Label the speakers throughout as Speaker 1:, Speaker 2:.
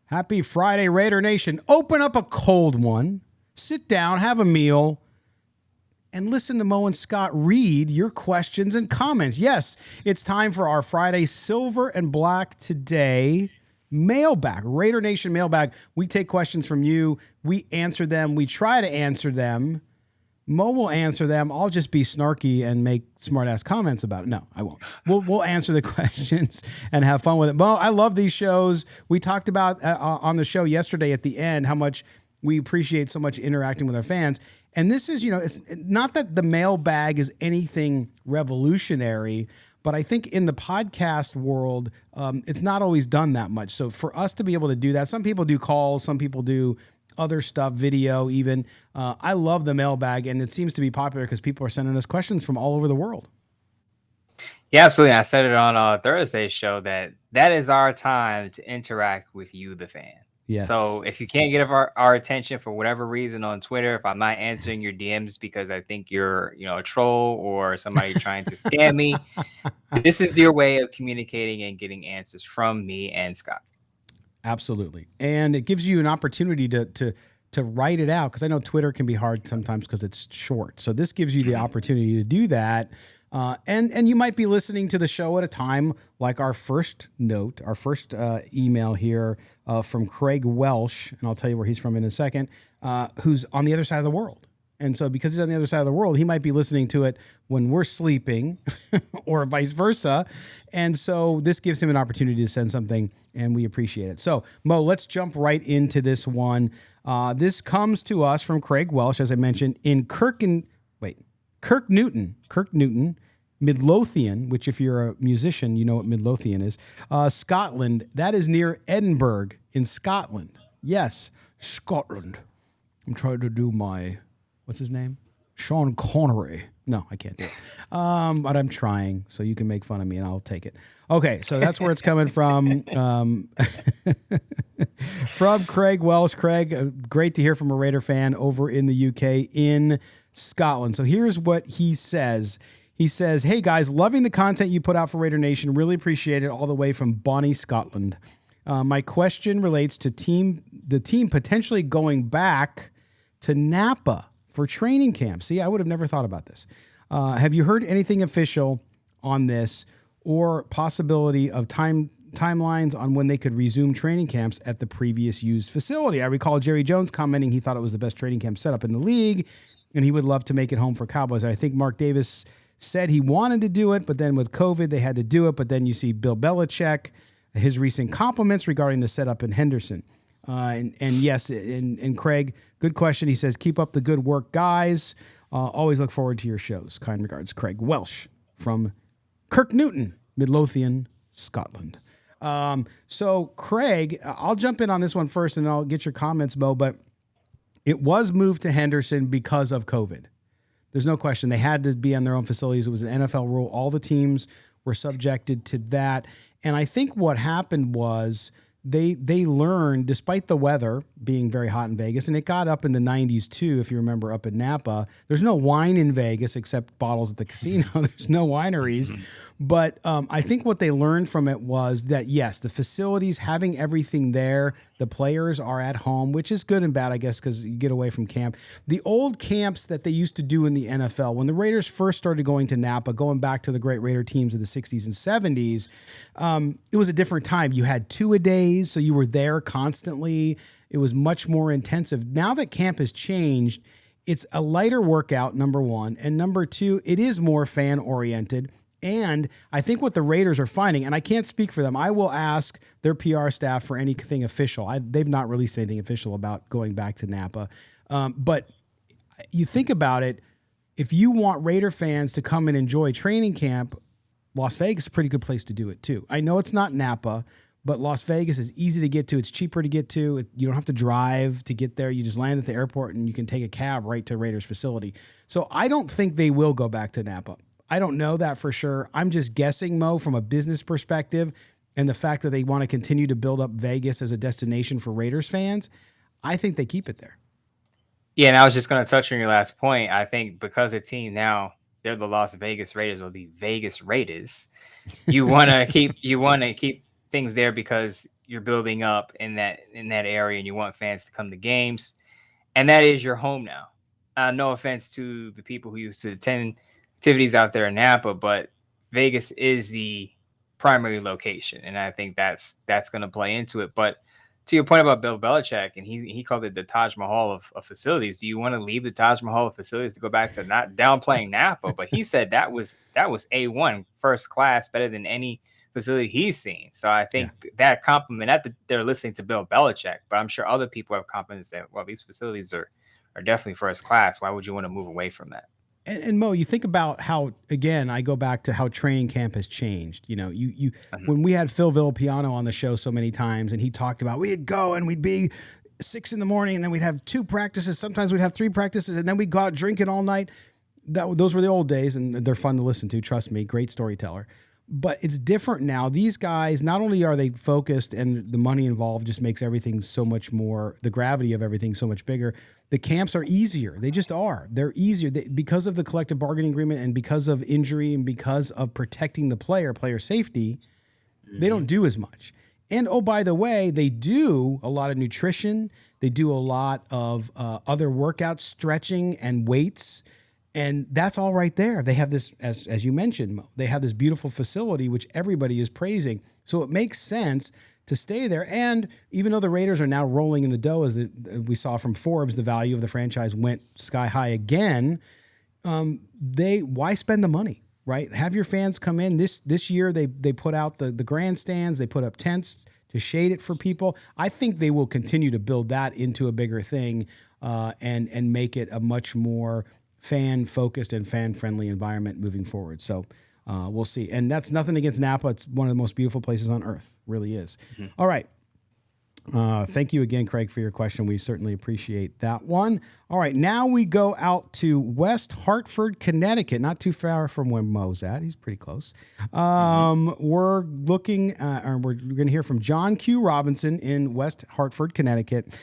Speaker 1: Happy Friday, Raider Nation. Open up a cold one, sit down, have a meal, and listen to Mo and Scott read your questions and comments. Yes, it's time for our Friday Silver and Black Today Mailbag, Raider Nation Mailbag. We take questions from you. We answer them. We try to answer them. Mo will answer them. I'll just be snarky and make smart-ass comments about it. No, I won't. We'll answer the questions and have fun with it. Mo, I love these shows. We talked about on the show yesterday at the end how much we appreciate so much interacting with our fans. And this is, it's not that the mailbag is anything revolutionary, but I think in the podcast world, it's not always done that much. So for us to be able to do that, some people do calls, some people do other stuff, video even. I love the mailbag, and it seems to be popular because people are sending us questions from all over the world.
Speaker 2: Yeah, absolutely. I said it on Thursday's show that is our time to interact with you, the fan.
Speaker 1: Yes.
Speaker 2: So if you can't get our attention for whatever reason on Twitter, if I'm not answering your DMs because I think you're, a troll or somebody trying to scam me, this is your way of communicating and getting answers from me and Scott.
Speaker 1: Absolutely. And it gives you an opportunity to write it out, because I know Twitter can be hard sometimes because it's short. So this gives you the opportunity to do that. And you might be listening to the show at a time like our first note, our first email here from Craig Welsh, and I'll tell you where he's from in a second, who's on the other side of the world. And so because he's on the other side of the world, he might be listening to it when we're sleeping or vice versa. And so this gives him an opportunity to send something, and we appreciate it. So, Mo, let's jump right into this one. This comes to us from Craig Welsh, as I mentioned, in Kirk Newton, Midlothian, which if you're a musician, you know what Midlothian is, Scotland. That is near Edinburgh in Scotland. Yes, Scotland. I'm trying to do my... What's his name? Sean Connery. No, I can't do it. But I'm trying, so you can make fun of me, and I'll take it. Okay, so that's where it's coming from. From Craig Welsh. Craig, great to hear from a Raider fan over in the UK in Scotland. So here's what he says. He says, "Hey, guys, loving the content you put out for Raider Nation. Really appreciate it, all the way from Bonnie, Scotland. My question relates to the team potentially going back to Napa for training camp. See, I would have never thought about this. Have you heard anything official on this, or possibility of timelines on when they could resume training camps at the previous used facility? I recall Jerry Jones commenting he thought it was the best training camp setup in the league, and he would love to make it home for Cowboys. I think Mark Davis said he wanted to do it, but then with COVID, they had to do it. But then you see Bill Belichick, his recent compliments regarding the setup in Henderson. And yes, and Craig, good question. He says, keep up the good work, guys. Always look forward to your shows. Kind regards, Craig Welsh from Kirk Newton, Midlothian, Scotland. So Craig, I'll jump in on this one first and I'll get your comments, Mo, but it was moved to Henderson because of COVID. There's no question. They had to be on their own facilities. It was an NFL rule. All the teams were subjected to that. And I think what happened was they learned, despite the weather being very hot in Vegas, and it got up in the 90s too, if you remember, up in Napa. There's no wine in Vegas except bottles at the casino. There's no wineries. But I think what they learned from it was that, yes, the facilities, having everything there, the players are at home, which is good and bad, I guess, because you get away from camp. The old camps that they used to do in the NFL, when the Raiders first started going to Napa, going back to the great Raider teams of the 60s and 70s, it was a different time. You had 2-a-days, so you were there constantly. It was much more intensive. Now that camp has changed, it's a lighter workout, number one. And number two, it is more fan-oriented. And I think what the Raiders are finding, and I can't speak for them, I will ask their PR staff for anything official. They've not released anything official about going back to Napa. But you think about it, if you want Raider fans to come and enjoy training camp, Las Vegas is a pretty good place to do it too. I know it's not Napa, but Las Vegas is easy to get to. It's cheaper to get to. You don't have to drive to get there. You just land at the airport and you can take a cab right to Raiders facility. So I don't think they will go back to Napa. I don't know that for sure. I'm just guessing, Mo, from a business perspective and the fact that they want to continue to build up Vegas as a destination for Raiders fans. I think they keep it there.
Speaker 2: Yeah, and I was just going to touch on your last point. I think because the team now, they're the Las Vegas Raiders or the Vegas Raiders. You want to keep things there because you're building up in that area, and you want fans to come to games, and that is your home now. No offense to the people who used to attend activities out there in Napa, but Vegas is the primary location, and I think that's going to play into it. But to your point about Bill Belichick, and he called it the Taj Mahal of facilities. Do you want to leave the Taj Mahal of facilities to go back to, not downplaying Napa, but he said that was A1, first class, better than any facility he's seen. So I think that compliment, that they're listening to Bill Belichick, but I'm sure other people have confidence that, well, these facilities are definitely first class. Why would you want to move away from that?
Speaker 1: And Mo, you think about how, again, I go back to how training camp has changed. You know, when we had Phil Villapiano on the show so many times, and he talked about we'd go and we'd be 6 a.m, and then we'd have 2 practices. Sometimes we'd have 3 practices, and then we'd go out drinking all night. Those were the old days, and they're fun to listen to. Trust me, great storyteller. But it's different now. These guys, not only are they focused, and the money involved just makes everything so much more, the gravity of everything so much bigger. The camps are easier. They just are. They're easier because of the collective bargaining agreement, and because of injury, and because of protecting the player safety. They don't do as much. And oh, by the way, they do a lot of nutrition. They do a lot of other workouts, stretching and weights. And that's all right there. They have this, as you mentioned, Mo, they have this beautiful facility, which everybody is praising. So it makes sense to stay there. And even though the Raiders are now rolling in the dough, as we saw from Forbes, the value of the franchise went sky high again. Why spend the money, right? Have your fans come in. This year, they put out the grandstands. They put up tents to shade it for people. I think they will continue to build that into a bigger thing and make it a much more fan-focused and fan-friendly environment moving forward. So we'll see. And that's nothing against Napa. It's one of the most beautiful places on earth. Really is. Mm-hmm. All right. Thank you again, Craig, for your question. We certainly appreciate that one. All right. Now we go out to West Hartford, Connecticut. Not too far from where Mo's at. He's pretty close. We're looking, we're going to hear from John Q. Robinson in West Hartford, Connecticut.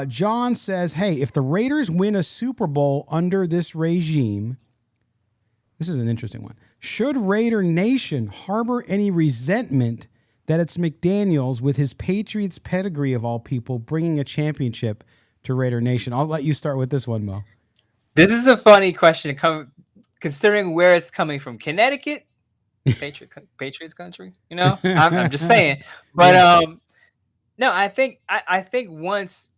Speaker 1: John says, hey, if the Raiders win a Super Bowl under this regime, this is an interesting one. Should Raider Nation harbor any resentment that it's McDaniels, with his Patriots pedigree of all people, bringing a championship to Raider Nation? I'll let you start with this one, Mo.
Speaker 2: This is a funny question, considering where it's coming from. Connecticut, Patriots country. You know, I'm just saying. But no, I think once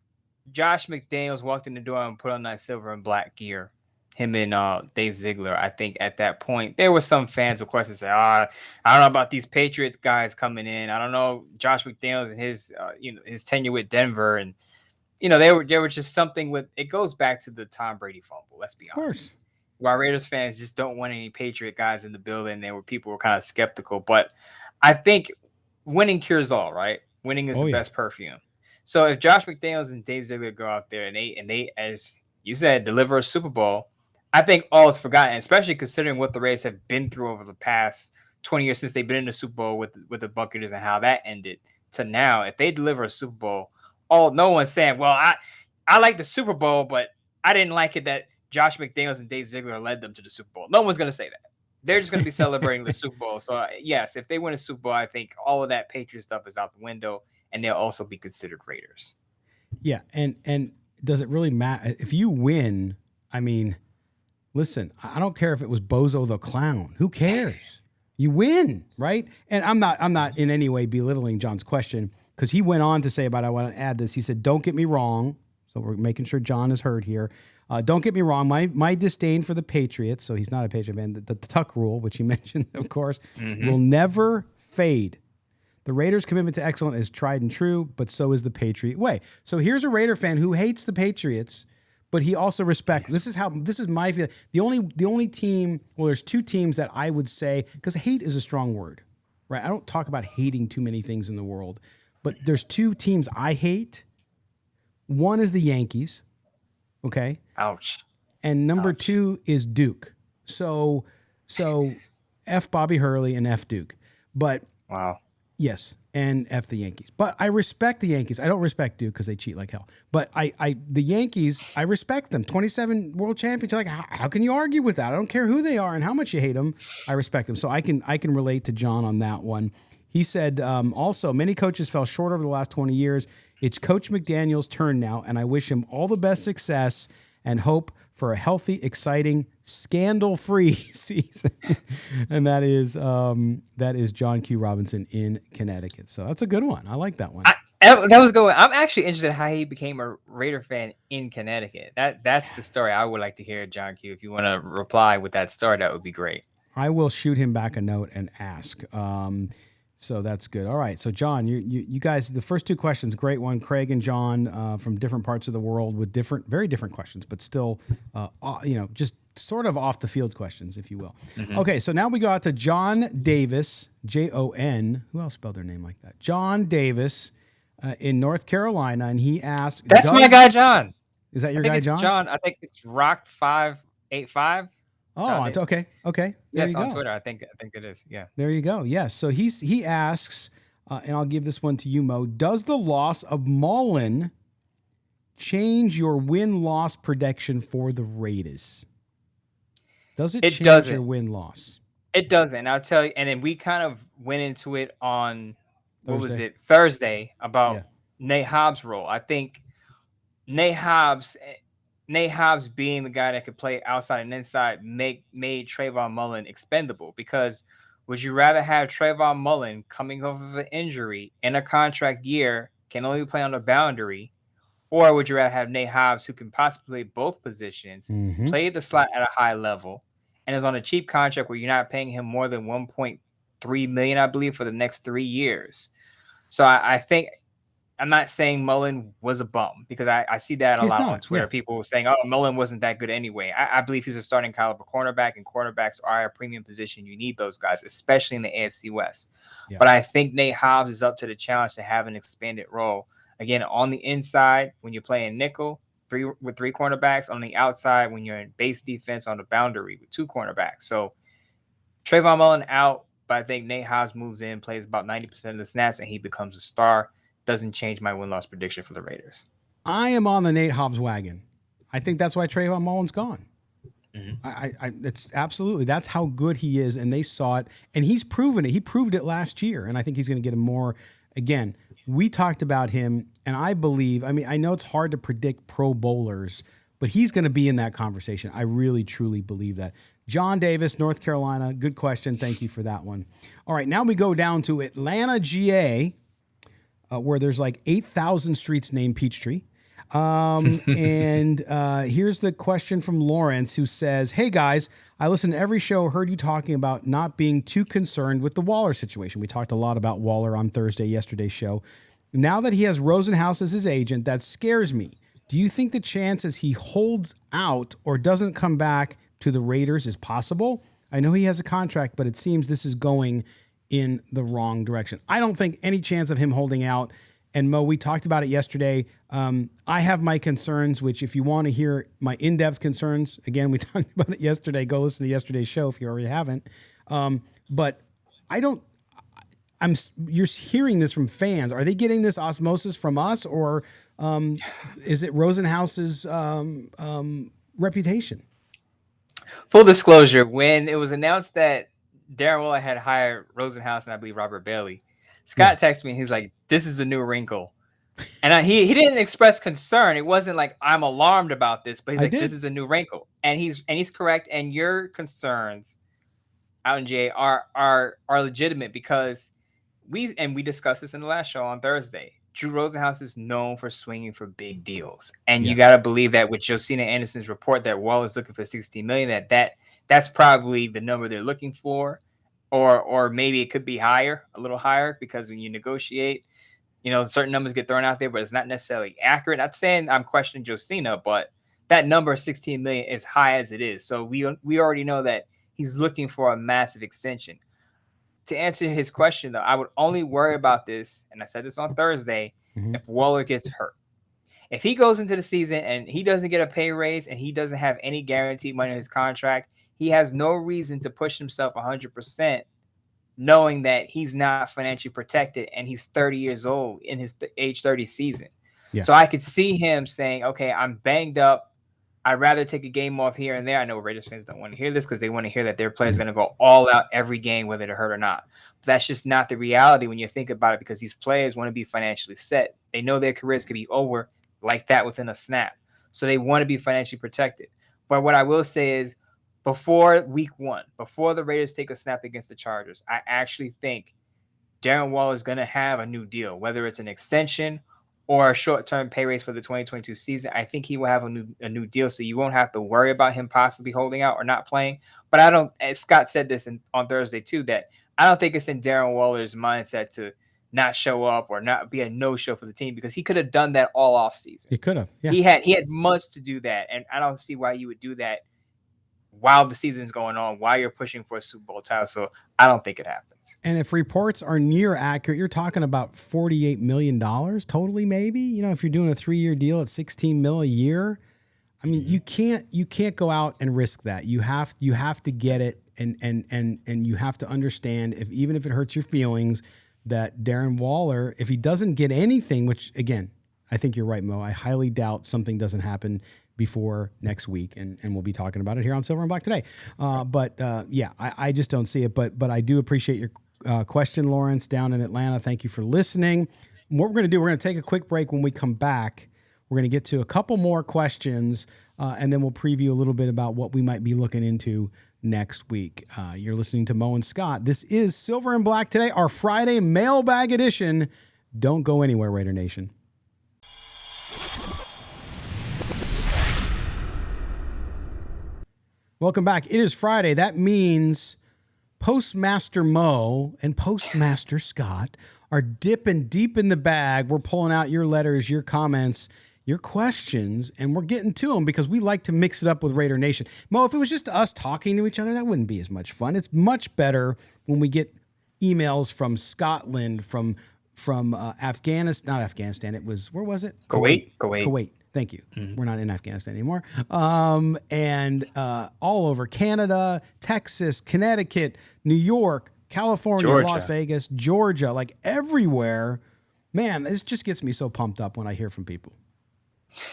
Speaker 2: Josh McDaniels walked in the door and put on that silver and black gear, him and Dave Ziegler, I think at that point there were some fans, of course, that say, I don't know about these Patriots guys coming in. I don't know Josh McDaniels and his his tenure with Denver, and they were just something with. It goes back to the Tom Brady fumble. Let's be honest. Of course. While Raiders fans just don't want any Patriot guys in the building, people were kind of skeptical. But I think winning cures all, right? Winning is the best perfume. So if Josh McDaniels and Dave Ziegler go out there and they, as you said, deliver a Super Bowl, I think all is forgotten, especially considering what the Rays have been through over the past 20 years since they've been in the Super Bowl with the Buccaneers and how that ended to now. If they deliver a Super Bowl, no one's saying, well, I like the Super Bowl, but I didn't like it that Josh McDaniels and Dave Ziegler led them to the Super Bowl. No one's going to say that. They're just going to be celebrating the Super Bowl. So, yes, if they win a Super Bowl, I think all of that Patriot stuff is out the window, and they'll also be considered Raiders.
Speaker 1: Yeah, and does it really matter? If you win, I mean, listen, I don't care if it was Bozo the Clown. Who cares? You win, right? And I'm not in any way belittling John's question, because he went on to say I want to add this. He said, don't get me wrong. So we're making sure John is heard here. Don't get me wrong. My disdain for the Patriots, so he's not a Patriot fan, the Tuck rule, which he mentioned, of course, will never fade. The Raiders' commitment to excellence is tried and true, but so is the Patriot way. So here's a Raider fan who hates the Patriots, but he also respects. This is my feeling. The only team. Well, there's 2 teams that I would say, because hate is a strong word, right? I don't talk about hating too many things in the world, but there's 2 teams I hate. One is the Yankees. Okay.
Speaker 2: Ouch.
Speaker 1: And number 2 is Duke. So F Bobby Hurley and F Duke. But
Speaker 2: wow.
Speaker 1: Yes, and F the Yankees. But I respect the Yankees. I don't respect Duke because they cheat like hell. But the Yankees, I respect them. 27 world champions. Like, how can you argue with that? I don't care who they are and how much you hate them. I respect them. So I can relate to John on that one. He said, also, many coaches fell short over the last 20 years. It's Coach McDaniel's turn now, and I wish him all the best success and hope for a healthy, exciting, scandal-free season. And that is John Q. Robinson in Connecticut. So that's a good one. I like that one.
Speaker 2: That was a good one. I'm actually interested in how he became a Raider fan in Connecticut. That's the story I would like to hear, John Q. If you want to reply with that story, that would be great.
Speaker 1: I will shoot him back a note and ask. So that's good. All right. So John, you guys, the first two questions, great one. Craig and John from different parts of the world with very different questions, but still, just sort of off the field questions, if you will. Mm-hmm. Okay. So now we go out to John Davis, Jon. Who else spelled their name like that? John Davis in North Carolina, and he asked.
Speaker 2: That's my guy, John.
Speaker 1: Is that your guy, John?
Speaker 2: John. I think it's Rock585.
Speaker 1: Oh, okay.
Speaker 2: Yes, on Twitter. I think it is. Yeah.
Speaker 1: There you go. Yes. So he asks, and I'll give this one to you, Mo. Does the loss of Mullen change your win-loss prediction for the Raiders? Does it change your win-loss?
Speaker 2: It doesn't. I'll tell you. And then we kind of went into it on Thursday about Nate Hobbs' role. I think Nate Hobbs being the guy that could play outside and inside made Trayvon Mullen expendable, because would you rather have Trayvon Mullen coming off of an injury in a contract year, can only play on the boundary, or would you rather have Nate Hobbs, who can possibly play both positions, play the slot at a high level, and is on a cheap contract where you're not paying him more than $1.3 million, I believe, for the next 3 years? So I think, I'm not saying Mullen was a bum, because I see that a lot on Twitter. Yeah. People saying, oh, Mullen wasn't that good anyway. I believe he's a starting caliber cornerback, and cornerbacks are a premium position. You need those guys, especially in the AFC West. Yeah. But I think Nate Hobbs is up to the challenge to have an expanded role. Again, on the inside, when you're playing nickel, with three cornerbacks. On the outside, when you're in base defense on the boundary with 2 cornerbacks. So Trayvon Mullen out, but I think Nate Hobbs moves in, plays about 90% of the snaps, and he becomes a star. Doesn't change my win-loss prediction for the Raiders.
Speaker 1: I am on the Nate Hobbs wagon. I think that's why Trayvon Mullen's gone. Mm-hmm. It's absolutely, that's how good he is, and they saw it, and he's proven it. He proved it last year, and I think he's going to get him more. Again, we talked about him, and I believe, I know it's hard to predict Pro Bowlers, but he's going to be in that conversation. I really, truly believe that. John Davis, North Carolina, good question. Thank you for that one. All right, now we go down to Atlanta, GA, where there's like 8,000 streets named Peachtree. And here's the question from Lawrence, who says, hey guys, I listened to every show, heard you talking about not being too concerned with the Waller situation. We talked a lot about Waller on yesterday's show. Now that he has Rosenhaus as his agent, that scares me. Do you think the chances he holds out or doesn't come back to the Raiders is possible? I know he has a contract, but it seems this is going in the wrong direction. I don't think any chance of him holding out. And Mo, we talked about it yesterday. I have my concerns, which if you want to hear my in-depth concerns, again, we talked about it yesterday. Go listen to yesterday's show if you already haven't. But you're hearing this from fans. Are they getting this osmosis from us, or is it Rosenhaus's reputation?
Speaker 2: Full disclosure, when it was announced that Darren Waller had hired Rosenhaus and I believe Robert Bailey, Scott texted me and he's like, this is a new wrinkle. And he didn't express concern. It wasn't like I'm alarmed about this, but he's like, this is a new wrinkle. And he's correct. And your concerns out in GA are legitimate, because we discussed this in the last show on Thursday. Drew Rosenhaus is known for swinging for big deals. And you got to believe that with Josina Anderson's report that Waller's looking for $16 million, that's probably the number they're looking for. Or maybe it could be higher, a little higher, because when you negotiate, certain numbers get thrown out there, but it's not necessarily accurate. Not saying I'm questioning Josina, but that number of $16 million is high as it is. So we already know that he's looking for a massive extension. To answer his question, though, I would only worry about this, and I said this on Thursday, if Waller gets hurt. If he goes into the season and he doesn't get a pay raise and he doesn't have any guaranteed money in his contract, he has no reason to push himself 100%, knowing that he's not financially protected and he's 30 years old in his age 30 season. Yeah. So I could see him saying, okay, I'm banged up. I'd rather take a game off here and there. I know Raiders fans don't want to hear this because they want to hear that their players going to go all out every game, whether they're hurt or not. But that's just not the reality when you think about it, because these players want to be financially set. They know their careers could be over like that within a snap. So they want to be financially protected. But what I will say is, before week 1, before the Raiders take a snap against the Chargers, I actually think Darren Waller is going to have a new deal, whether it's an extension or a short-term pay raise for the 2022 season. I think he will have a new deal, so you won't have to worry about him possibly holding out or not playing. But I don't, as Scott said this on Thursday too, that I don't think it's in Darren Waller's mindset to not show up or not be a no-show for the team, because he could have done that all off season.
Speaker 1: He could have. Yeah.
Speaker 2: He had months to do that, and I don't see why you would do that while the season's going on, while you're pushing for a Super Bowl title. So I don't think it happens.
Speaker 1: And if reports are near accurate, you're talking about $48 million totally, maybe. You know, if you're doing a 3-year deal at $16 million a year, I mean, you can't go out and risk that. You have to get it, and you have to understand, even if it hurts your feelings, that Darren Waller, if he doesn't get anything, which again, I think you're right, Mo, I highly doubt something doesn't happen before next week, and we'll be talking about it here on Silver and Black today. Yeah, I just don't see it. But I do appreciate your question, Lawrence, down in Atlanta. Thank you for listening. What we're going to do, we're going to take a quick break. When we come back, we're going to get to a couple more questions, and then we'll preview a little bit about what we might be looking into next week. You're listening to Mo and Scott. This is Silver and Black today, our Friday mailbag edition. Don't go anywhere, Raider Nation. Welcome back. It is Friday. That means Postmaster Mo and Postmaster Scott are dipping deep in the bag. We're pulling out your letters, your comments, your questions, and we're getting to them because we like to mix it up with Raider Nation. Mo, if it was just us talking to each other, that wouldn't be as much fun. It's much better when we get emails from Scotland, from Afghanistan, not Afghanistan. It was, where was it? Kuwait. Thank you. Mm-hmm. We're not in Afghanistan anymore. And all over Canada, Texas, Connecticut, New York, California, Georgia. Las Vegas, Georgia, like everywhere. Man, this just gets me so pumped up when I hear from people.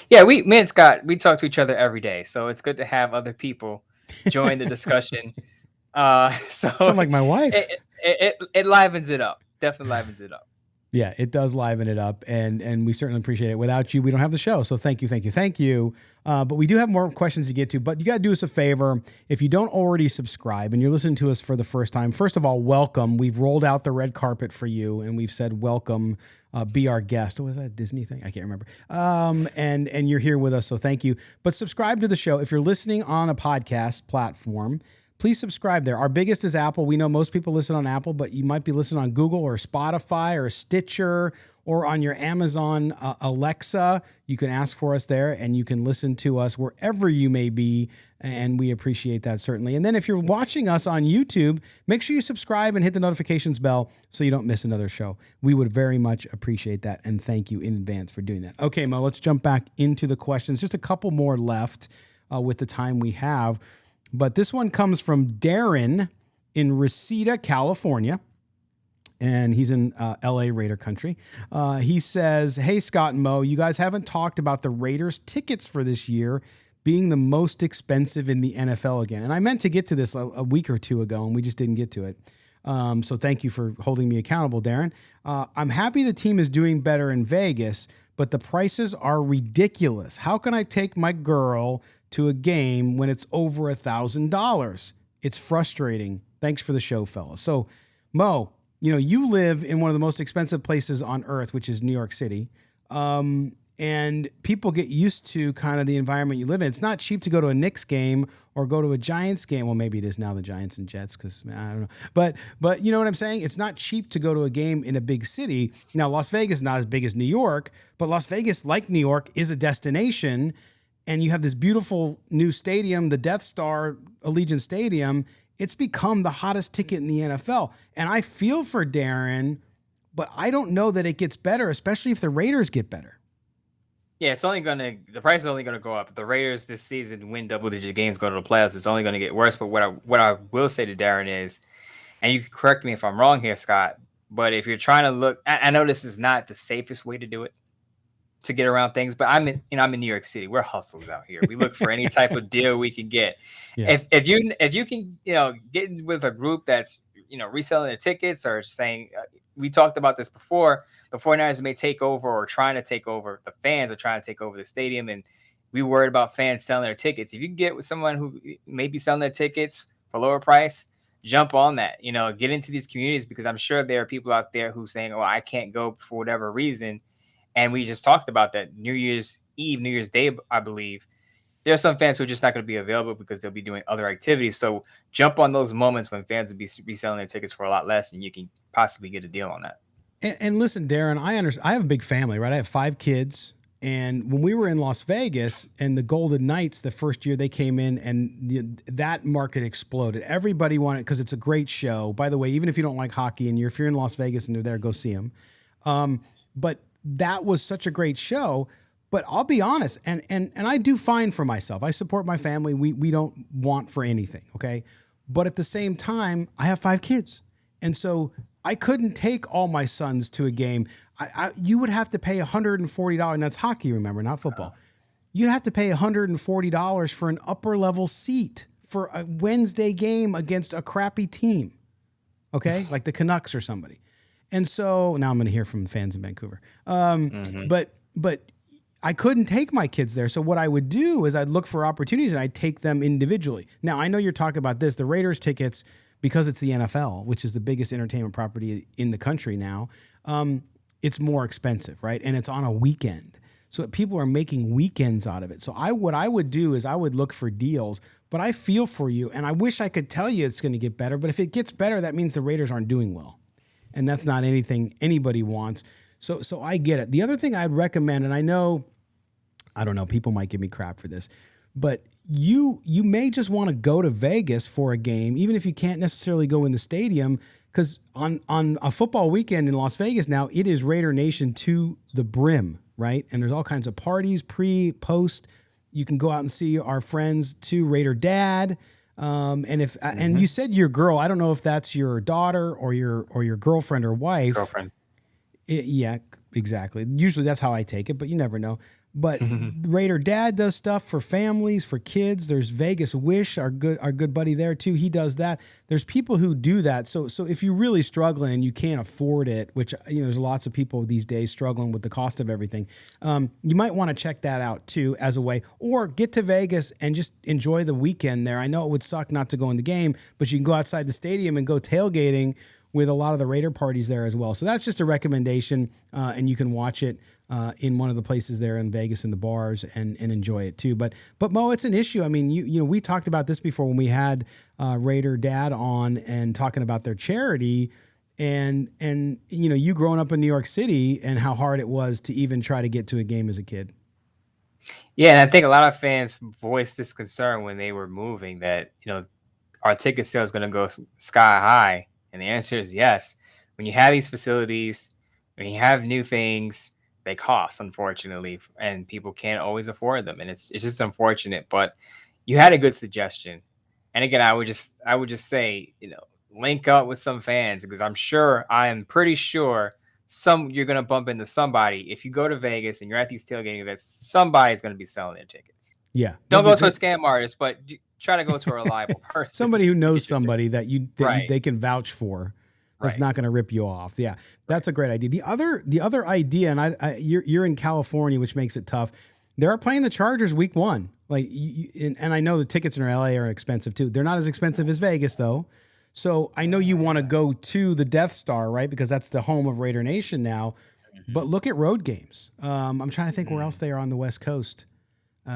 Speaker 2: Yeah, me and Scott, we talk to each other every day. So it's good to have other people join the discussion.
Speaker 1: Sound like my wife.
Speaker 2: It livens it up. Definitely livens it up.
Speaker 1: Yeah, it does liven it up, and we certainly appreciate it. Without you, we don't have the show, so thank you. But we do have more questions to get to, but you got to do us a favor. If you don't already subscribe and you're listening to us for the first time, first of all, welcome. We've rolled out the red carpet for you, and we've said welcome, be our guest. Was that a Disney thing? I can't remember. And you're here with us, so thank you. But subscribe to the show. If you're listening on a podcast platform, please subscribe there. Our biggest is Apple. We know most people listen on Apple, but you might be listening on Google or Spotify or Stitcher or on your Amazon Alexa. You can ask for us there, and you can listen to us wherever you may be, and we appreciate that certainly. And then if you're watching us on YouTube, make sure you subscribe and hit the notifications bell so you don't miss another show. We would very much appreciate that, and thank you in advance for doing that. Okay, Mo, let's jump back into the questions. Just a couple more left with the time we have. But this one comes from Darren in Reseda, California, and he's in LA Raider country. He says, hey, Scott and Mo, you guys haven't talked about the Raiders tickets for this year being the most expensive in the NFL again. And I meant to get to this a week or two ago, and we just didn't get to it. So thank you for holding me accountable, Darren. I'm happy the team is doing better in Vegas, but the prices are ridiculous. How can I take my girl to a game when it's over $1,000? It's frustrating. Thanks for the show, fellas. So, Mo, you live in one of the most expensive places on earth, which is New York City. And people get used to kind of the environment you live in. It's not cheap to go to a Knicks game or go to a Giants game. Well, maybe it is now, the Giants and Jets, because I don't know. But you know what I'm saying? It's not cheap to go to a game in a big city. Now, Las Vegas is not as big as New York, but Las Vegas, like New York, is a destination. And you have this beautiful new stadium, the Death Star Allegiant Stadium. It's become the hottest ticket in the NFL. And I feel for Darren, but I don't know that it gets better, especially if the Raiders get better.
Speaker 2: Yeah, the price is only gonna go up. If the Raiders this season win double-digit games, go to the playoffs, it's only gonna get worse. But what I will say to Darren is, and you can correct me if I'm wrong here, Scott, but if you're trying to look, I know this is not the safest way to do it, to get around things. But I'm in New York City. We're hustlers out here. We look for any type of deal we can get.
Speaker 1: Yeah.
Speaker 2: If you can, get in with a group that's, reselling the tickets or saying, we talked about this before, the 49ers may take over or trying to take over, the fans are trying to take over the stadium, and we worried about fans selling their tickets. If you can get with someone who may be selling their tickets for lower price, jump on that, get into these communities, because I'm sure there are people out there who saying, oh, I can't go for whatever reason. And we just talked about that New Year's Eve, New Year's Day, I believe. There are some fans who are just not going to be available because they'll be doing other activities. So jump on those moments when fans will be reselling their tickets for a lot less, and you can possibly get a deal on that.
Speaker 1: And listen, Darren, I understand. I have a big family, right? I have 5 kids. And when we were in Las Vegas and the Golden Knights, the first year they came in, and that market exploded. Everybody wanted, because it's a great show. By the way, even if you don't like hockey and if you're in Las Vegas and they're there, go see them. But that was such a great show. But I'll be honest, and I do fine for myself. I support my family. We don't want for anything, okay? But at the same time, I have 5 kids. And so I couldn't take all my sons to a game. You would have to pay $140, and that's hockey, remember, not football. You'd have to pay $140 for an upper level seat for a Wednesday game against a crappy team, okay? Like the Canucks or somebody. And so now I'm going to hear from fans in Vancouver. But I couldn't take my kids there. So what I would do is I'd look for opportunities and I'd take them individually. Now, I know you're talking about this. The Raiders tickets, because it's the NFL, which is the biggest entertainment property in the country now, it's more expensive, right? And it's on a weekend. So people are making weekends out of it. So what I would do is I would look for deals, but I feel for you. And I wish I could tell you it's going to get better. But if it gets better, that means the Raiders aren't doing well. And that's not anything anybody wants. So I get it. The other thing I'd recommend, and I don't know, people might give me crap for this, but you may just want to go to Vegas for a game, even if you can't necessarily go in the stadium, because on a football weekend in Las Vegas now, it is Raider Nation to the brim, right? And there's all kinds of parties, pre, post. You can go out and see our friends to Raider Dad. And you said your girl, I don't know if that's your daughter or your girlfriend or wife.
Speaker 2: Girlfriend.
Speaker 1: Yeah, exactly. Usually that's how I take it, but you never know. But Raider Dad does stuff for families, for kids. There's Vegas Wish, our good buddy there too. He does that. There's people who do that. So if you're really struggling and you can't afford it, which there's lots of people these days struggling with the cost of everything, you might want to check that out too as a way, or get to Vegas and just enjoy the weekend there. I know it would suck not to go in the game, but you can go outside the stadium and go tailgating with a lot of the Raider parties there as well. So that's just a recommendation, and you can watch it in one of the places there in Vegas in the bars and enjoy it too. But Mo, it's an issue. I mean, we talked about this before when we had Raider Dad on and talking about their charity, and you growing up in New York City and how hard it was to even try to get to a game as a kid.
Speaker 2: Yeah, and I think a lot of fans voiced this concern when they were moving that our ticket sale is going to go sky high. And the answer is yes. When you have these facilities, when you have new things, they cost, unfortunately, and people can't always afford them. And it's just unfortunate. But you had a good suggestion. And again, I would just say, link up with some fans, because I am pretty sure you're going to bump into somebody. If you go to Vegas and you're at these tailgating events, somebody's going to be selling their tickets.
Speaker 1: Yeah.
Speaker 2: Don't go to a scam artist, but try to go to a reliable person.
Speaker 1: Somebody who knows somebody that they can vouch for. That's not going to rip you off. Yeah, that's a great idea. The other idea, and you're in California, which makes it tough. They're playing the Chargers week 1. And I know the tickets in LA are expensive too. They're not as expensive as Vegas though. So I know you want to go to the Death Star, right? Because that's the home of Raider Nation now. But look at road games. I'm trying to think where else they are on the West Coast. They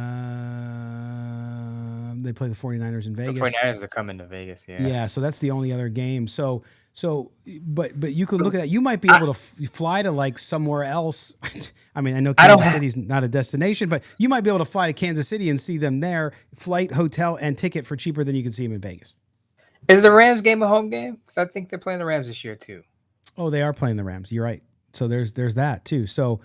Speaker 1: play the 49ers in Vegas.
Speaker 2: The 49ers are coming to Vegas, yeah.
Speaker 1: Yeah, so that's the only other game. But you could look at that. You might be able to fly to somewhere else. I mean, I know Kansas City's not a destination, but you might be able to fly to Kansas City and see them there, flight, hotel, and ticket for cheaper than you can see them in Vegas.
Speaker 2: Is the Rams game a home game? Because I think they're playing the Rams this year too.
Speaker 1: Oh, they are playing the Rams. You're right. So there's that too. So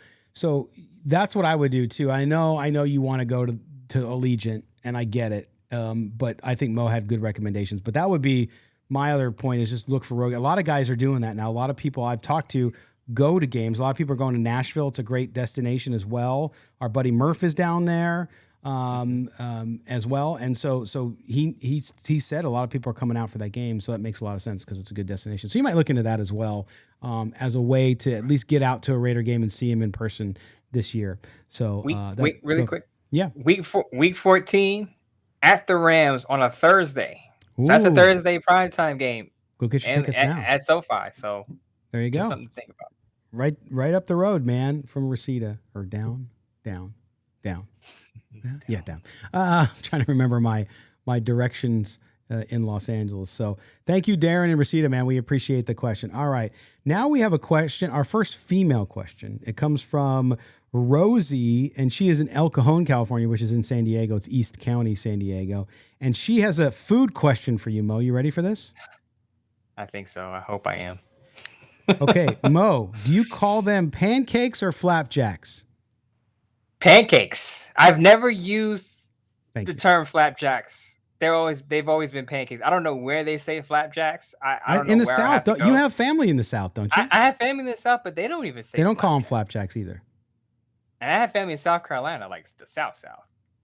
Speaker 1: that's what I would do too. I know you want to go to Allegiant, and I get it. But I think Mo had good recommendations. But that would be my other point, is just look for road. A lot of guys are doing that now. A lot of people I've talked to go to games. A lot of people are going to Nashville. It's a great destination as well. Our buddy Murph is down there as well. And so he said a lot of people are coming out for that game. So that makes a lot of sense because it's a good destination. So you might look into that as well as a way to at least get out to a Raider game and see him in person this year. So
Speaker 2: really quick.
Speaker 1: Yeah.
Speaker 2: Week 14 at the Rams on a Thursday. So that's a Thursday primetime game.
Speaker 1: Go get your tickets now.
Speaker 2: At SoFi. So
Speaker 1: there you go.
Speaker 2: Just something to think about.
Speaker 1: Right up the road, man, from Reseda or down. Yeah, down. Trying to remember my directions in Los Angeles. So thank you, Darren and Reseda, man. We appreciate the question. All right. Now we have a question, our first female question. It comes from Rosie, and she is in El Cajon, California, which is in San Diego. It's East County, San Diego. And she has a food question for you, Mo. You ready for this?
Speaker 2: I think so. I hope I am.
Speaker 1: Okay, Mo, do you call them pancakes or flapjacks?
Speaker 2: Pancakes. I've never used the term flapjacks. They've always been pancakes. I don't know where they say flapjacks. I don't know
Speaker 1: in the
Speaker 2: where
Speaker 1: South. You have family in the South, don't you?
Speaker 2: I have family in the South, but they don't even say.
Speaker 1: They don't call them flapjacks either.
Speaker 2: And I have family in South Carolina, like the South.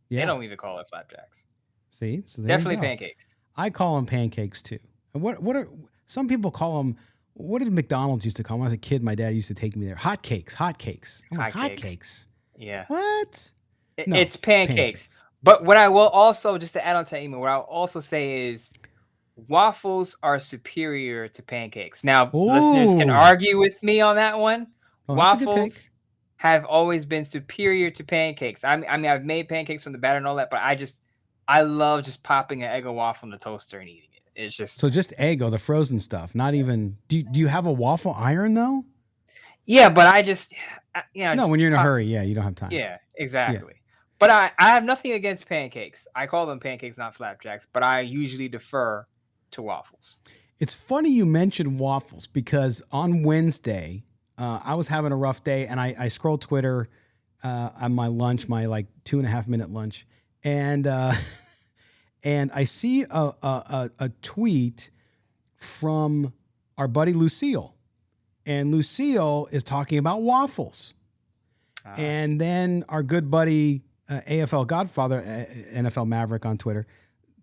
Speaker 2: Yeah. They don't even call it flapjacks.
Speaker 1: See, so
Speaker 2: definitely pancakes.
Speaker 1: I call them pancakes too. And what are some people call them? What did McDonald's used to call them? When I was a kid, my dad used to take me there. Hotcakes. Hotcakes.
Speaker 2: Yeah.
Speaker 1: What?
Speaker 2: It's pancakes. But what I will also, just to add on to Amy, what I'll also say is waffles are superior to pancakes. Now, listeners can argue with me on that one. Waffles have always been superior to pancakes. I mean, I've made pancakes from the batter and all that, but I love just popping an Eggo waffle in the toaster and eating it. It's just
Speaker 1: Eggo, the frozen stuff. Not even. Do you have a waffle iron though?
Speaker 2: Yeah, but I just
Speaker 1: when you're in a hurry, you don't have time.
Speaker 2: Yeah, exactly. Yeah. But I have nothing against pancakes. I call them pancakes, not flapjacks. But I usually defer to waffles.
Speaker 1: It's funny you mentioned waffles because on Wednesday, I was having a rough day and I scrolled Twitter on my lunch, my like 2.5 minute lunch, and I see a tweet from our buddy Lucille, and Lucille is talking about waffles, and then our good buddy AFL Godfather, NFL Maverick on Twitter,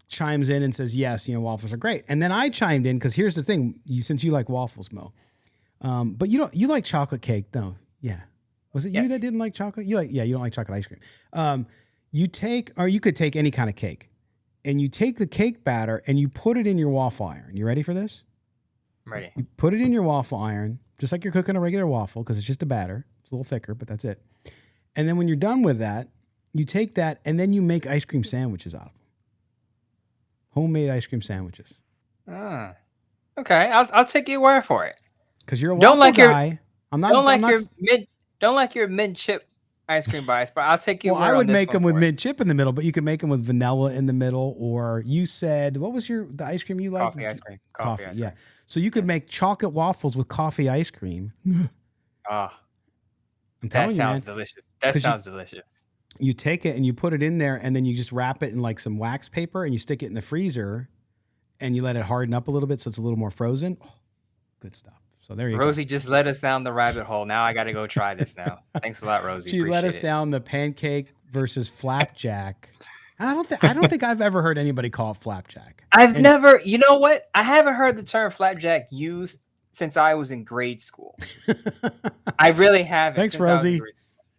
Speaker 1: chimes in and says, yes, waffles are great. And then I chimed in because here's the thing, since you like waffles, Mo. But you like chocolate cake, though. Yeah. Was it you that didn't like chocolate? You don't like chocolate ice cream. You could take any kind of cake and you take the cake batter and you put it in your waffle iron. You ready for this?
Speaker 2: I'm ready.
Speaker 1: You put it in your waffle iron, just like you're cooking a regular waffle because it's just a batter. It's a little thicker, but that's it. And then when you're done with that, you take that and then you make ice cream sandwiches out of them. Homemade ice cream sandwiches.
Speaker 2: Okay. I'll take your word for it.
Speaker 1: Because you're a waffle guy.
Speaker 2: Don't like your mint chip ice cream bias, but I'll take your word.
Speaker 1: I would make them with mint chip in the middle, but you can make them with vanilla in the middle. Or you said, what was the ice cream you liked?
Speaker 2: Coffee ice cream.
Speaker 1: Coffee, yeah. So you could make chocolate waffles with coffee ice cream.
Speaker 2: I'm telling you, man. Delicious. That sounds delicious.
Speaker 1: You take it and you put it in there, and then you just wrap it in like some wax paper, and you stick it in the freezer, and you let it harden up a little bit so it's a little more frozen. Oh, good stuff. So there you go.
Speaker 2: Rosie just led us down the rabbit hole. Now I got to go try this now. Thanks a lot, Rosie.
Speaker 1: She led us down the pancake versus flapjack. I don't think I've ever heard anybody call it flapjack.
Speaker 2: Never. You know what? I haven't heard the term flapjack used since I was in grade school. I really haven't.
Speaker 1: Thanks, Rosie.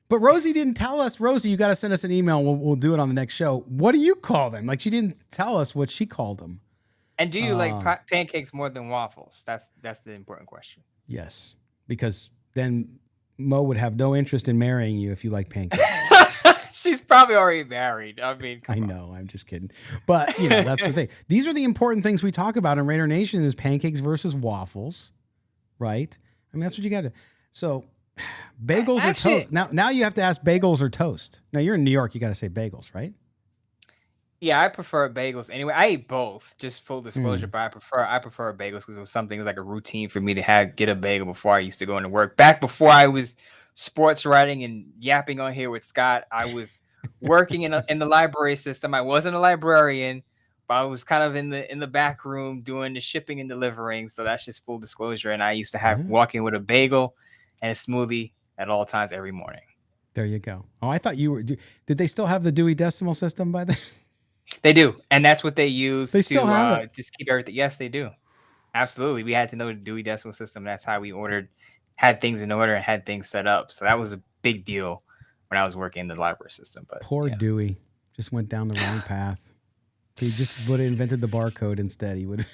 Speaker 1: But Rosie didn't tell us. Rosie, you got to send us an email. We'll do it on the next show. What do you call them? Like, she didn't tell us what she called them.
Speaker 2: And do you like pancakes more than waffles? That's the important question.
Speaker 1: Yes, because then Mo would have no interest in marrying you if you like pancakes.
Speaker 2: She's probably already married. I mean,
Speaker 1: I know. I'm just kidding. But, that's the thing. These are the important things we talk about in Raider Nation is pancakes versus waffles, right? I mean, that's what you got to. So bagels or toast. Now you have to ask bagels or toast. Now you're in New York. You got to say bagels, right?
Speaker 2: Yeah, I prefer bagels. Anyway, I eat both. Just full disclosure, but I prefer bagels because it was like a routine for me to get a bagel before I used to go into work. Back before I was sports writing and yapping on here with Scott, I was working in the library system. I wasn't a librarian, but I was kind of in the back room doing the shipping and delivering. So that's just full disclosure. And I used to walk in with a bagel and a smoothie at all times every morning.
Speaker 1: There you go. Oh, I thought you were. Did they still have the Dewey Decimal System by then?
Speaker 2: They do, and that's what they use
Speaker 1: They still have
Speaker 2: to
Speaker 1: it.
Speaker 2: just keep everything. Yes, they do. Absolutely, we had to know the Dewey Decimal System. That's how we had things in order, and had things set up. So that was a big deal when I was working in the library system. But
Speaker 1: Poor Dewey just went down the wrong path. He just would have invented the barcode instead. He would.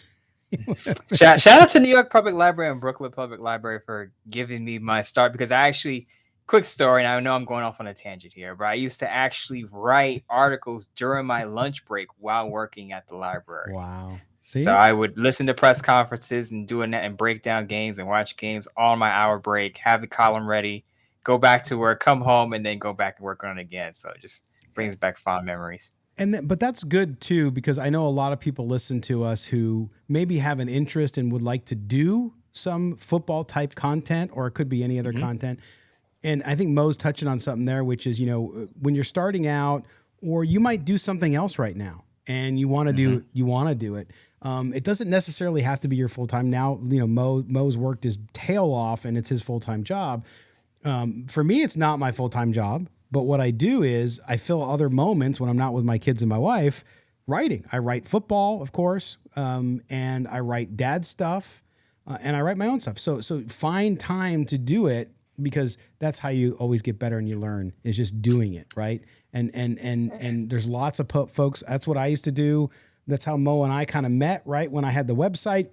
Speaker 2: Shout out to New York Public Library and Brooklyn Public Library for giving me my start, because I actually, quick story, and I know I'm going off on a tangent here, but I used to actually write articles during my lunch break while working at the library.
Speaker 1: Wow.
Speaker 2: See? So I would listen to press conferences and doing that and break down games and watch games on my hour break, have the column ready, go back to work, come home, and then go back and work on it again. So it just brings back fond memories.
Speaker 1: But that's good too, because I know a lot of people listen to us who maybe have an interest and would like to do some football type content, or it could be any other content. And I think Mo's touching on something there, which is, when you're starting out, or you might do something else right now and you want to do it. It doesn't necessarily have to be your full-time. Now, Mo's worked his tail off and it's his full-time job. For me, it's not my full-time job. But what I do is I fill other moments when I'm not with my kids and my wife writing. I write football, of course, and I write dad stuff, and I write my own stuff. So find time to do it, because that's how you always get better and you learn, is just doing it, right? And there's lots of folks. That's what I used to do. That's how Mo and I kind of met, right, when I had the website.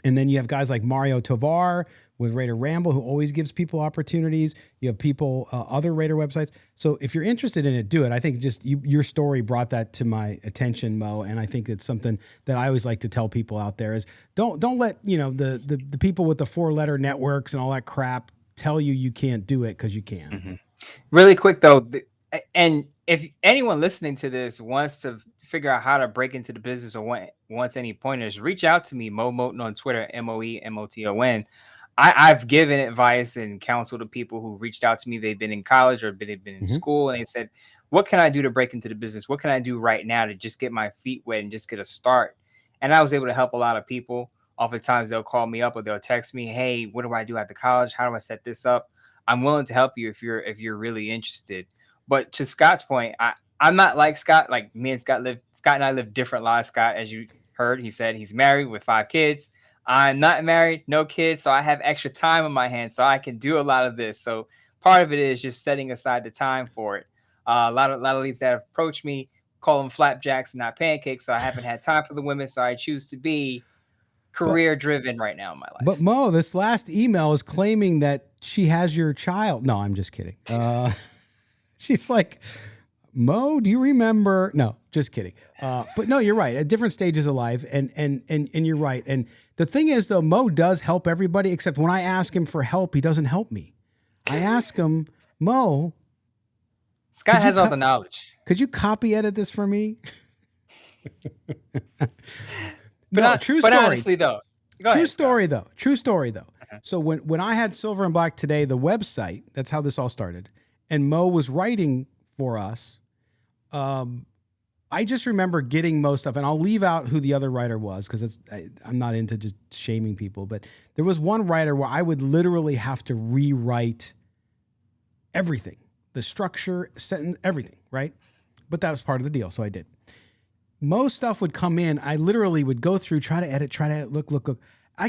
Speaker 1: And then you have guys like Mario Tovar with Raider Ramble, who always gives people opportunities. You have people, other Raider websites. So if you're interested in it, do it. I think just your story brought that to my attention, Mo. And I think it's something that I always like to tell people out there is don't let, the people with the 4-letter networks and all that crap tell you can't do it, because you can.
Speaker 2: Mm-hmm. Really quick though. And if anyone listening to this wants to figure out how to break into the business or wants any pointers, reach out to me, Mo Moton on Twitter, MoeMoton. I've given advice and counsel to people who reached out to me. They've been in college or they've been in school, and they said, what can I do to break into the business? What can I do right now to just get my feet wet and just get a start? And I was able to help a lot of people. Oftentimes they'll call me up or they'll text me, hey, what do I do after college? How do I set this up? I'm willing to help you if you're really interested. But to Scott's point, I'm not like Scott. Like me and Scott and I live different lives. Scott, as you heard, he said he's married with 5 kids. I'm not married, no kids, so I have extra time on my hands, so I can do a lot of this. So part of it is just setting aside the time for it. A lot of leads that have approached me call them Flapjacks, not Pancakes. So I haven't had time for the women, so I choose to be career-driven right now in my life.
Speaker 1: But Mo, this last email is claiming that she has your child. No, I'm just kidding. She's like, Mo, do you remember? No, just kidding. But no, you're right. At different stages of life, and you're right. And the thing is, though, Mo does help everybody, except when I ask him for help, he doesn't help me. I ask him, Mo,
Speaker 2: Scott has all the knowledge.
Speaker 1: Could you copy edit this for me?
Speaker 2: True story. Honestly, though,
Speaker 1: True story, though. Uh-huh. So when I had Silver and Black Today, the website, that's how this all started, and Mo was writing for us. I just remember getting most stuff, and I'll leave out who the other writer was, because I'm not into just shaming people. But there was one writer where I would literally have to rewrite everything, the structure, sentence, everything, right? But that was part of the deal, so I did. Most stuff would come in. I literally would go through, try to edit, look. I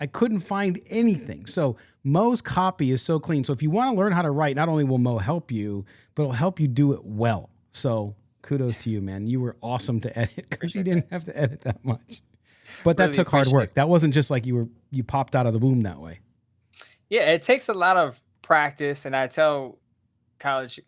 Speaker 1: couldn't find anything. So Mo's copy is so clean. So if you want to learn how to write, not only will Mo help you, but it'll help you do it well. So kudos to you, man. You were awesome to edit, because you didn't have to edit that much. But that took hard work. That wasn't just like you popped out of the womb that way.
Speaker 2: Yeah, it takes a lot of practice. And I tell college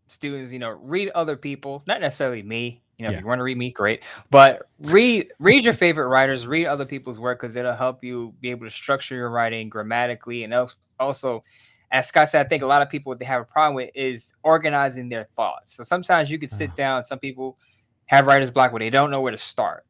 Speaker 2: students, read other people, not necessarily me. If you want to read me, great. But read your favorite writers, read other people's work, because it'll help you be able to structure your writing grammatically. And also, as Scott said, I think a lot of people, what they have a problem with is organizing their thoughts. So sometimes you could sit down. Some people have writer's block where they don't know where to start.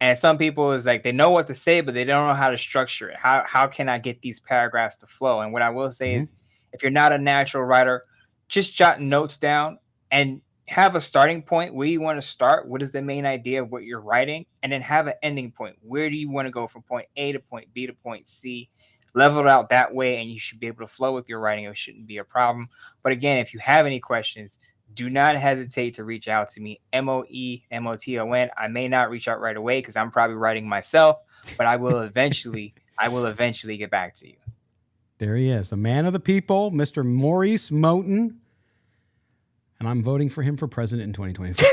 Speaker 2: And some people is like, they know what to say, but they don't know how to structure it. How can I get these paragraphs to flow? And what I will say is, if you're not a natural writer, just jot notes down and have a starting point where you want to start. What is the main idea of what you're writing? And then have an ending point. Where do you want to go from point A to point B to point C? Level it out that way, and you should be able to flow with your writing. It shouldn't be a problem. But again, if you have any questions, do not hesitate to reach out to me. MOEMOTON. I may not reach out right away because I'm probably writing myself, but I will eventually get back to you.
Speaker 1: There he is, the man of the people, Mr. Maurice Moten. And I'm voting for him for president in 2024.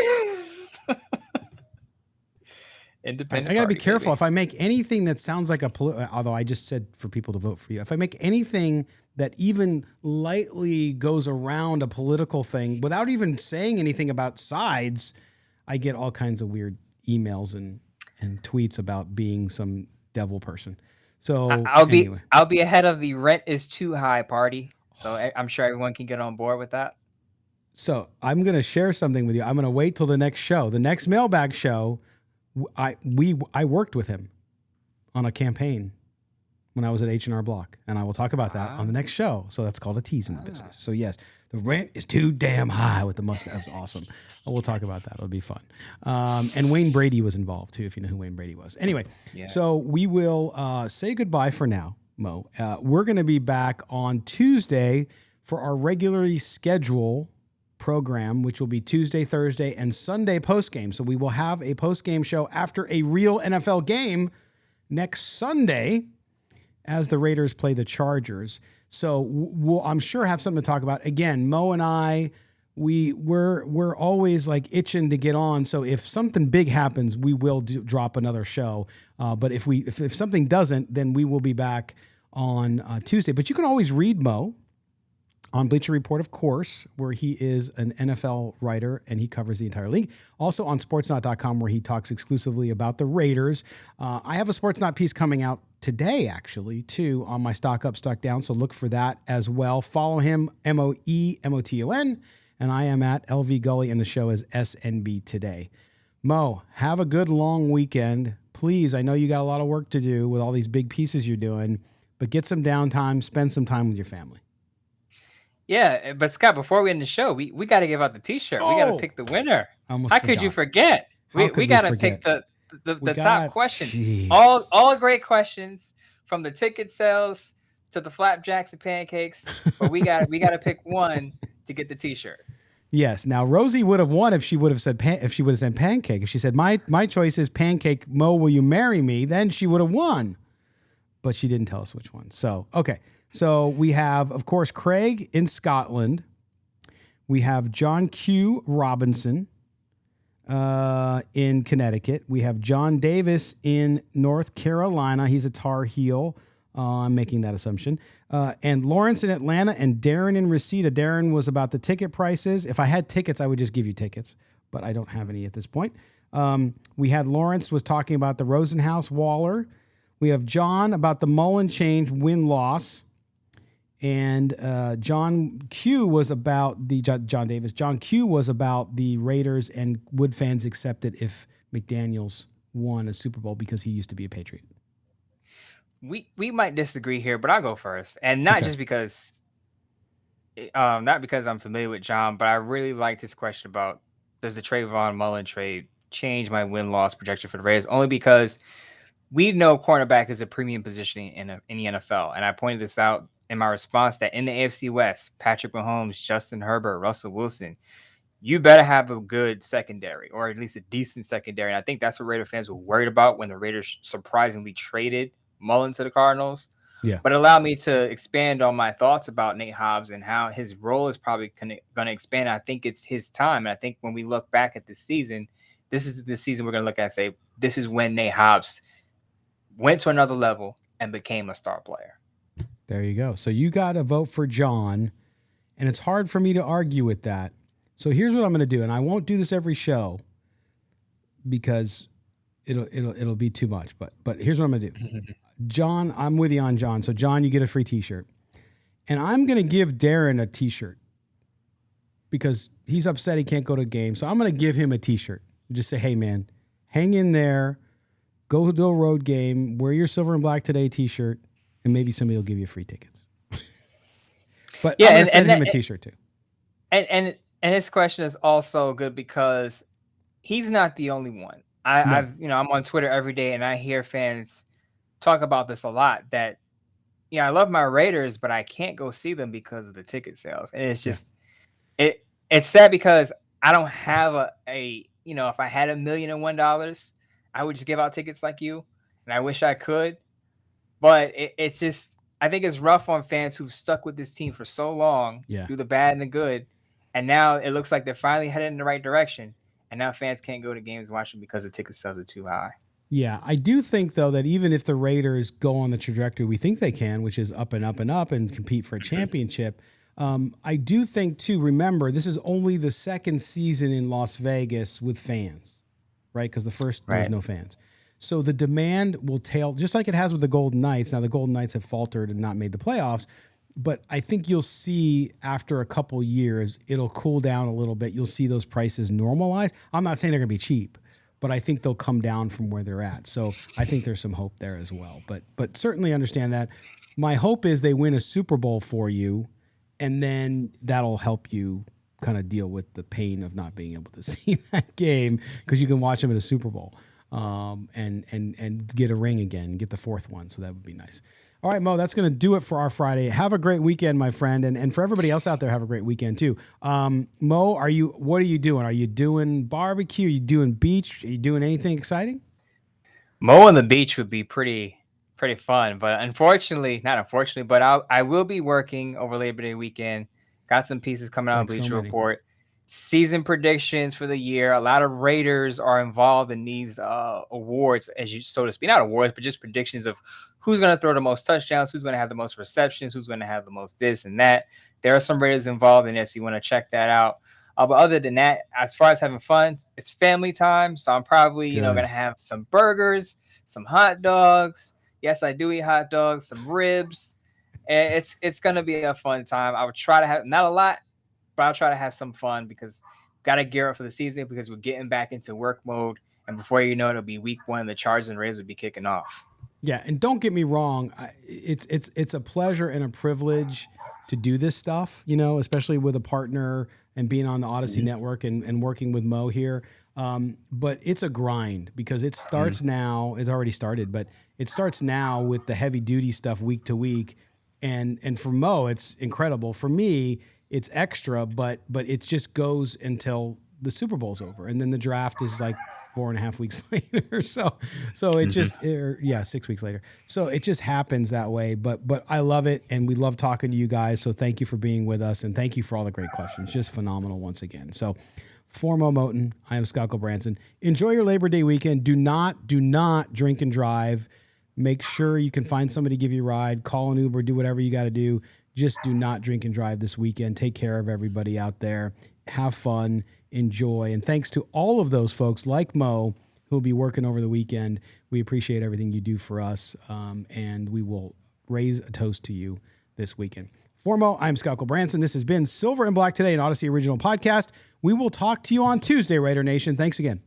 Speaker 2: Independent.
Speaker 1: I got to be careful. Baby. If I make anything that sounds like although I just said for people to vote for you, if I make anything that even lightly goes around a political thing without even saying anything about sides, I get all kinds of weird emails and tweets about being some devil person. So
Speaker 2: I'll be ahead of the rent is too high party. So I'm sure everyone can get on board with that.
Speaker 1: So I'm going to share something with you. I'm going to wait till the next show, the next Mailbag show. I worked with him on a campaign when I was at H&R Block, and I will talk about that on the next show. So that's called a tease in the business. So yes, the rent is too damn high with the mustache. That's awesome. We'll talk about that. It'll be fun. And Wayne Brady was involved too, if you know who Wayne Brady was. Anyway, So we will say goodbye for now, Mo. We're going to be back on Tuesday for our regularly scheduled program, which will be Tuesday, Thursday, and Sunday postgame. So we will have a postgame show after a real NFL game next Sunday as the Raiders play the Chargers. So we'll, I'm sure, have something to talk about. Again, Mo and I, we're always like itching to get on. So if something big happens, we will drop another show. But if something doesn't, then we will be back on Tuesday. But you can always read Mo on Bleacher Report, of course, where he is an NFL writer and he covers the entire league. Also on sportsnaut.com, where he talks exclusively about the Raiders. I have a Sportsnaut piece coming out today, actually, too, on my Stock Up, Stock Down. So look for that as well. Follow him, MOEMOTON, and I am at LV Gully, and the show is SNB Today. Mo, have a good long weekend. Please, I know you got a lot of work to do with all these big pieces you're doing, but get some downtime, spend some time with your family.
Speaker 2: Yeah, but Scott, before we end the show, we got to give out the T-shirt. We got to pick the winner. How could you forget? We got to pick the top question.
Speaker 1: Geez.
Speaker 2: All great questions, from the ticket sales to the Flapjacks and Pancakes. But we got to pick one to get the T-shirt.
Speaker 1: Yes. Now Rosie would have won if she would have said pancake. If she said my choice is pancake, Mo, will you marry me? Then she would have won. But she didn't tell us which one. So okay. So we have, of course, Craig in Scotland. We have John Q. Robinson in Connecticut. We have John Davis in North Carolina. He's a Tar Heel. I'm making that assumption. And Lawrence in Atlanta and Darren in Reseda. Darren was about the ticket prices. If I had tickets, I would just give you tickets, but I don't have any at this point. We had Lawrence was talking about the Rosenhaus Waller. We have John about the Mullen change win-loss. And John Q was about the John Davis. John Q was about the Raiders and would fans accept it if McDaniels won a Super Bowl because he used to be a Patriot.
Speaker 2: We might disagree here, but I'll go first, and not just because, not because I'm familiar with John, but I really liked his question about does the Trayvon Mullen trade change my win-loss projection for the Raiders? Only because we know cornerback is a premium position in the NFL, and I pointed this out in my response that in the AFC West, Patrick Mahomes, Justin Herbert, Russell Wilson, you better have a good secondary, or at least a decent secondary. And I think that's what Raider fans were worried about when the Raiders surprisingly traded Mullen to the Cardinals.
Speaker 1: Yeah.
Speaker 2: But allow me to expand on my thoughts about Nate Hobbs and how his role is probably going to expand. I think it's his time. And I think when we look back at this season, this is the season we're going to look at and say, this is when Nate Hobbs went to another level and became a star player.
Speaker 1: There you go. So you got to vote for John, and it's hard for me to argue with that. So here's what I'm going to do, and I won't do this every show because it'll be too much. But here's what I'm going to do. John, I'm with you on John. So John, you get a free T-shirt, and I'm going to give Darren a T-shirt because he's upset he can't go to a game. So I'm going to give him a T-shirt. Just say, hey man, hang in there, go to a road game, wear your Silver and Black Today T-shirt. And maybe somebody will give you free tickets. But yeah, I'm gonna send him a T-shirt too.
Speaker 2: And And his question is also good because he's not the only one.
Speaker 1: No.
Speaker 2: I'm on Twitter every day and I hear fans talk about this a lot that, I love my Raiders, but I can't go see them because of the ticket sales. And it's
Speaker 1: Yeah.
Speaker 2: just, it's sad because I don't have if I had $1,000,001, I would just give out tickets like you. And I wish I could, but it's just, I think it's rough on fans who've stuck with this team for so long,
Speaker 1: Yeah.
Speaker 2: through the bad and the good. And now it looks like they're finally headed in the right direction. And now fans can't go to games and watch them because the ticket sales are too high.
Speaker 1: Yeah, I do think, though, that even if the Raiders go on the trajectory we think they can, which is up and up and up and compete for a championship, I do think, too, remember, this is only the second season in Las Vegas with fans, right? Because the first, there was no fans. So the demand will tail, just like it has with the Golden Knights. Now, the Golden Knights have faltered and not made the playoffs, but I think you'll see after a couple years, it'll cool down a little bit. You'll see those prices normalize. I'm not saying they're going to be cheap, but I think they'll come down from where they're at. So I think there's some hope there as well. But certainly understand that. My hope is they win a Super Bowl for you, and then that'll help you kind of deal with the pain of not being able to see that game because you can watch them at a Super Bowl and get a ring again, get the fourth one. So that would be nice. All right, Mo, that's going to do it for our Friday. Have a great weekend, my friend. And for everybody else out there, have a great weekend too. Mo, what are you doing? Are you doing barbecue? Are you doing beach? Are you doing anything exciting?
Speaker 2: Mo on the beach would be pretty fun, but not unfortunately, but I will be working over Labor Day weekend. Got some pieces coming out of Bleacher Report. Season predictions for the year. A lot of Raiders are involved in these awards, so to speak. Not awards, but just predictions of who's going to throw the most touchdowns, who's going to have the most receptions, who's going to have the most this and that. There are some Raiders involved in this. You want to check that out. But other than that, as far as having fun, it's family time. So I'm probably, going to have some burgers, some hot dogs. Yes, I do eat hot dogs, some ribs. And it's going to be a fun time. I would try to have, not a lot, but I'll try to have some fun because got to gear up for the season because we're getting back into work mode. And before you know it, it'll be week 1. The Chargers and Raiders will be kicking off.
Speaker 1: Yeah, and don't get me wrong. It's a pleasure and a privilege to do this stuff, especially with a partner and being on the Odyssey Network and working with Mo here. But it's a grind because it starts now. It's already started, but it starts now with the heavy duty stuff week to week. And for Mo, it's incredible. For me, it's extra, but it just goes until the Super Bowl's over, and then the draft is like 4.5 weeks later. So it just 6 weeks later. So it just happens that way. But I love it, and we love talking to you guys. So thank you for being with us, and thank you for all the great questions. Just phenomenal once again. So for Mo Moten, I am Scott Branson. Enjoy your Labor Day weekend. Do not drink and drive. Make sure you can find somebody to give you a ride. Call an Uber. Do whatever you got to do. Just do not drink and drive this weekend. Take care of everybody out there. Have fun. Enjoy. And thanks to all of those folks like Mo who will be working over the weekend. We appreciate everything you do for us, and we will raise a toast to you this weekend. For Mo, I'm Scott Branson. This has been Silver and Black Today, an Odyssey original podcast. We will talk to you on Tuesday, Raider Nation. Thanks again.